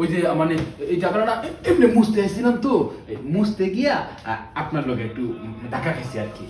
ওই যে মানে এই টাকাটা না এমনি মুছতে আসছিলাম তো, মুছতে গিয়া আপনার লগে একটু টাকা খাইছি আর কি।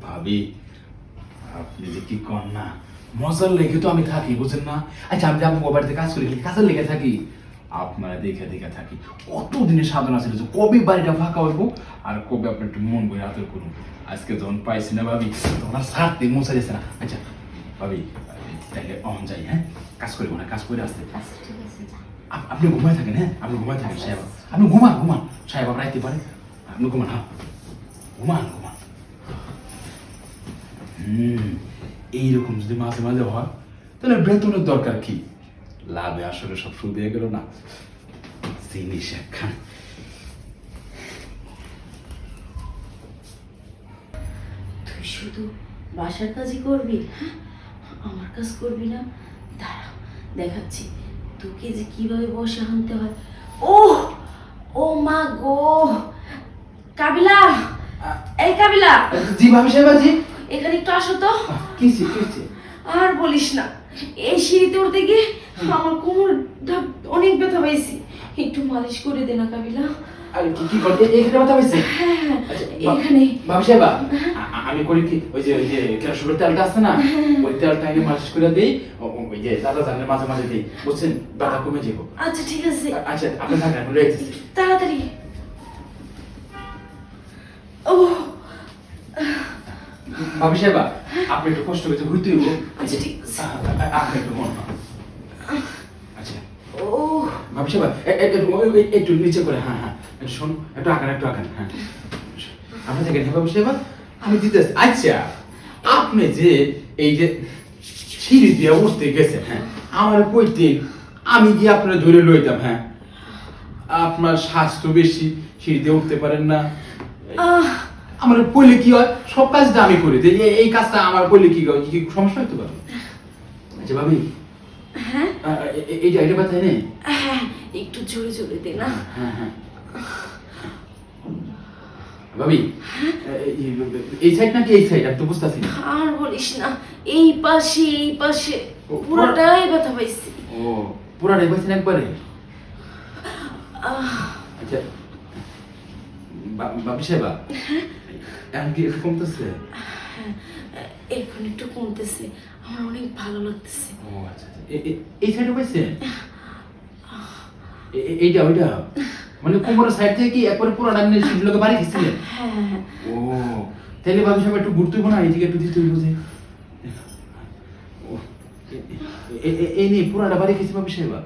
ভাবি আপনি যে কি কর না, মজার লেগে তো আমি থাকি বুঝেন না। আচ্ছা আমি যে আপনার বাড়িতে কাজ করি, কাজের লেগে থাকি, আপনারা দেখে দেখে থাকি। কতদিনের সাধনা ছিল যে কবে বাড়িটা ফাঁকা হইব আর কবে আপনি একটু মন বই আদর করুন। আজকে যখন পাইছি না ভাবি, তখন আর সারতে মোছা যাচ্ছে না। আচ্ছা ভাবি তাহলে অন যাই, হ্যাঁ কাজ করি না, কাজ করে আসতে। আপনি ঘুমায় থাকেন, হ্যাঁ আপনি ঘুমায় থাকেন সাহেব, আপনি ঘুমান ঘুমান সাহেব, আপনার রাইতে পারেন, আপনি ঘুমান, হ্যাঁ ঘুমান ঘুমান। এইরকম যদি মাঝে মাঝে হয় তাহলে বেতনের দরকার কি, লাভে আসলে সব সুদ দিয়ে গেল না। জিনিস একখান তুই শুধু বাসার কাজই করবি, হ্যাঁ আমার কাজ করবি না? দাঁড়া দেখাচ্ছি তোকে যে কিভাবে বসে আনতে হয়। ও ও মা গো, কাবিলা, এই কাবিলা। জি ভাবি সাহেব, জি এখানে একটু আসো তো। কিছি কিছি। আর বলিস না, এই সিঁড়িতে উঠতে গিয়ে আমার কোমরটা অনেক ব্যথা পাইছি, একটু মালিশ করে দে না কাবিলা। আর কি কি করতে এখানে কথা হইছে? হ্যাঁ হ্যাঁ আচ্ছা, এখানে। ভাবি সাহেব আমি করি কি, ওই যে কেরোসিনের তেলটা আছে না, ওই তেলটা এনে মালিশ করে দেই, ওই যে দাদা জানের মাঝে মাঝে দেই, বুঝছেন, ব্যথা কমে যাবো। আচ্ছা ঠিক আছে। আচ্ছা আপনি থাকেন, আমি রয়েছি। তাড়াতাড়ি। ও ভাবি সাহেব আপনি একটু কষ্ট করে ঘুরতে হইব। আচ্ছা ঠিক আছে। আপনি একটু মন। আচ্ছা ও ভাবি সাহেব একটু নিচে করে, হ্যাঁ হ্যাঁ একটু শোন, একটু আঁকান একটু আঁকান, হ্যাঁ আপনি থাকেন, হ্যাঁ ভাবি সাহেব আমি দিতে। আচ্ছা আপনি যে এই যে সিঁড়ি দিয়ে উঠতে গেছেন, হ্যাঁ আমার কইতে আমি কি আপনার ধরে লইতাম? হ্যাঁ আপনার স্বাস্থ্য বেশি, সিঁড়ি দিয়ে উঠতে পারেন না, আমার কইলে কি হয়, সব কাজটা আমি করি, এই কাজটা আমার কইলে কি হয়, কি সমস্যা হতে পারে? আচ্ছা ভাবি হ্যাঁ এইটা এটা ব্যথা নেই? হ্যাঁ একটু জোরে জোরে দে না। হ্যাঁ হ্যাঁ ভাবি এই সাইড নাকি এই সাইড, আমি তো বুঝতেছি না। আর বলিস না, এই পাশে এই পাশে পুরোটাই ব্যথা পাইছি। ও পুরাটাই পাইছেন একবারে? আচ্ছা ভাবি সাহেবা এখন কি একটু কমতেছে? এখন একটু কমতেছে, আমার অনেক ভালো লাগতেছে। ও আচ্ছা আচ্ছা এই সাইডে পাইছেন? এইটা ওইটা মানে কোমরের সাইড থেকে কি একবারে পুরাটা আপনি সিঁড়িগুলোকে বাড়ি গেছিলেন? হ্যাঁ হ্যাঁ হ্যাঁ। ও তাহলে ভাবি সাহেব একটু ঘুরতে হইব না, এইদিকে একটু দিতে হইব যে। এই নিয়ে পুরাটা বাড়ি গেছি ভাবি সাহেবা।